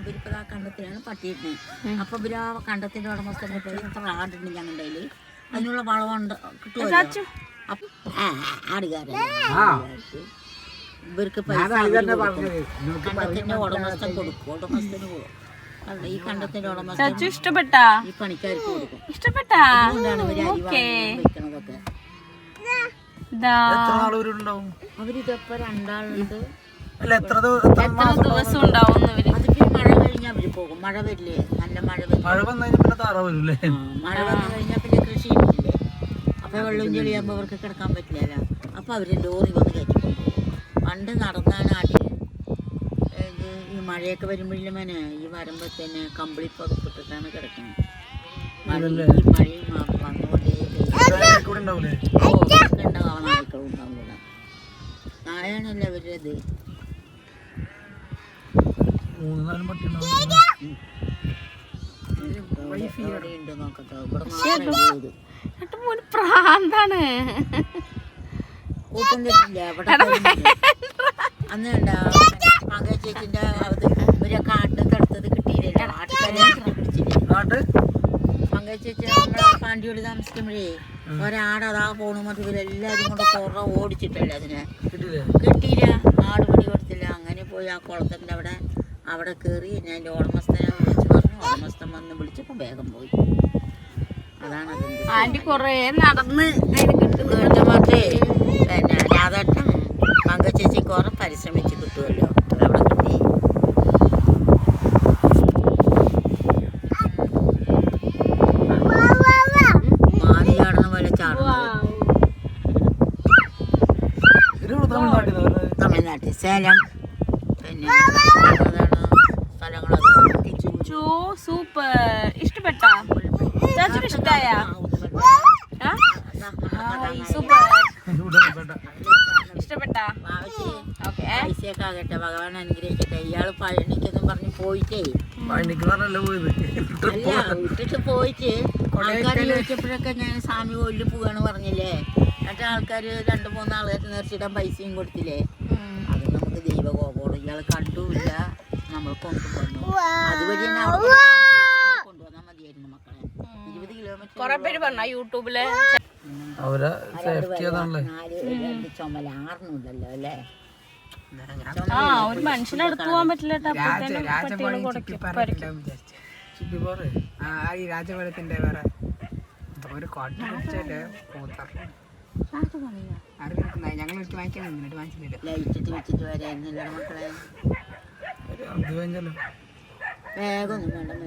ഇവരിപ്പോ ആ കണ്ടത്തിലാണ് പട്ടിയിരുന്നത്. അപ്പൊ ഇവര് ആ കണ്ടത്തിന്റെ ഉടമസ്ഥനെ പോയി ഇത്ര ആടുണ്ട് ഞങ്ങളുടെ കയ്യില്, അതിനുള്ള വളമുണ്ട് കിട്ടുമല്ലോ. ആടുകാരൻ ഇവർക്ക് പൈസ കണ്ടത്തിന്റെ ഉടമസ്ഥൻ കൊടുക്കും. ഉടമസ്ഥന് കൊടുക്കും. ഈ കണ്ടത്തിന്റെ ഉടമസ്ഥൻ ഇഷ്ടപ്പെട്ടാ ഈ പണിക്കാർക്ക് കൊടുക്കും. ഇഷ്ടപ്പെട്ടാ അതുകൊണ്ടാണ് ഇവര് അരി വെക്കണതൊക്കെ. അവരിതപ്പോ രണ്ടാളുണ്ട്. എത്ര ദിവസം ഉണ്ടാവും? അതിപ്പോ മഴ കഴിഞ്ഞാൽ അവര് പോകും. മഴ വരില്ലേ, നല്ല മഴ വരും. മഴ വന്നു കഴിഞ്ഞാൽ പിന്നെ കൃഷി ഇല്ലേ, അപ്പൊ വെള്ളം ചെളിയാകുമ്പോ അവർക്ക് കിടക്കാൻ പറ്റില്ലല്ലോ. അപ്പൊ അവര് ലോറി വന്ന് കയറ്റിക്കൊണ്ടുപോകും. പണ്ട് നടന്നാണ് നാട്ടില് ഈ മഴയൊക്കെ വരുമ്പോഴില്ല മേനെ ഈ വരുമ്പോ തന്നെ കമ്പിളിപ്പകപ്പിട്ടിട്ടാണ് കിടക്കുന്നത്. ഈ മഴയും വന്നുകൊണ്ടേ നായ്ക്കളും ഉണ്ടാവില്ല. നായാണല്ലോ അവരത്. ഉണ്ട് നോക്കട്ടോ, ഇവിടെ പ്രാന്താണ്. കൂട്ടം തെറ്റില്ല ഇവിടെ. അന്ന് ഉണ്ടാ പങ്കേച്ചിന്റെ അത് ഒരു കാട്ടിനൊക്കെ അടുത്തത് കിട്ടിയില്ലല്ലോ. ആട്ടുകാരെ പിടിച്ചില്ലേ പങ്കേച്ചേച്ചി നമ്മളെ പാണ്ടിയോട് താമസിക്കുമ്പോഴേ ഒരാടതാ പോണു മറ്റു ഇവരെല്ലാരും കൂടെ കുറേ ഓടിച്ചിട്ടല്ലേ അതിനെ കിട്ടിയില്ല. ആട് പിടി കൊടുത്തില്ല. അങ്ങനെ പോയി ആ കുളത്തിൻ്റെ അവിടെ കയറി ഞാൻ എൻ്റെ ഉടമസ്ഥനെ വിളിച്ച് പറഞ്ഞു. ഉടമസ്ഥൻ വന്ന് വിളിച്ചപ്പോൾ വേഗം പോയി. അതാണ് ആന്റി കൊറേ നടന്ന് മറ്റേ പിന്നെ രാധേട്ടൻ പങ്കച്ചേച്ചി കുറെ പരിശ്രമിച്ച് കിട്ടുമല്ലോ. അവിടെ കിട്ടി. മാറി ചാടുന്ന പോലെ ചാടുന്നത് തമിഴ്നാട്ടിൽ സേലം. പിന്നെ സ്ഥലങ്ങളൊക്കെ സൂപ്പർ. ഇഷ്ടപ്പെട്ടാ? ഇഷ്ടായ? സൂപ്പർ. ഇഷ്ടപ്പെട്ടാ? പൈസയൊക്കെ ആകട്ടെ, ഭഗവാൻ അനുഗ്രഹിക്കട്ടെ. ഇയാള് പഴനിക്കെന്നും പറഞ്ഞ് പോയിട്ടേ ഇട്ടിട്ട് പോയിട്ട് ആൾക്കാർ ചോദിച്ചപ്പോഴൊക്കെ ഞാൻ സ്വാമി കൊല്ലു പോവാണ് പറഞ്ഞില്ലേ. എന്നിട്ട് ആൾക്കാർ 2-3 ആൾക്കാർക്ക് നേർച്ചിടാൻ പൈസയും കൊടുത്തില്ലേ. അത് നമുക്ക് ദൈവകോപമാണ്. ഇയാൾ കണ്ടുമില്ല, നമ്മൾ കൊണ്ടുപോകുന്നു. അതുവഴി തന്നെ അവിടെ കൊണ്ടുവന്നാൽ മതിയായിരുന്നു മക്കളെ. 20 കിലോമീറ്റർ കൊറേ പേര് പറഞ്ഞ യൂട്യൂബില് ചുമല 6 അല്ലേ. ഒരു മനുഷ്യനെ അടുത്ത് പോകാൻ പറ്റില്ല. രാജപുരത്തിന്റെ വേറെ ഒരു കോട്ട ഞങ്ങൾ വാങ്ങിക്കാൻ വാങ്ങിച്ചില്ല. ലൈറ്റിട്ട് വെച്ചിട്ട് വരായിരുന്നില്ല മക്കളെ. വേഗം ഒന്നും വേണ്ട.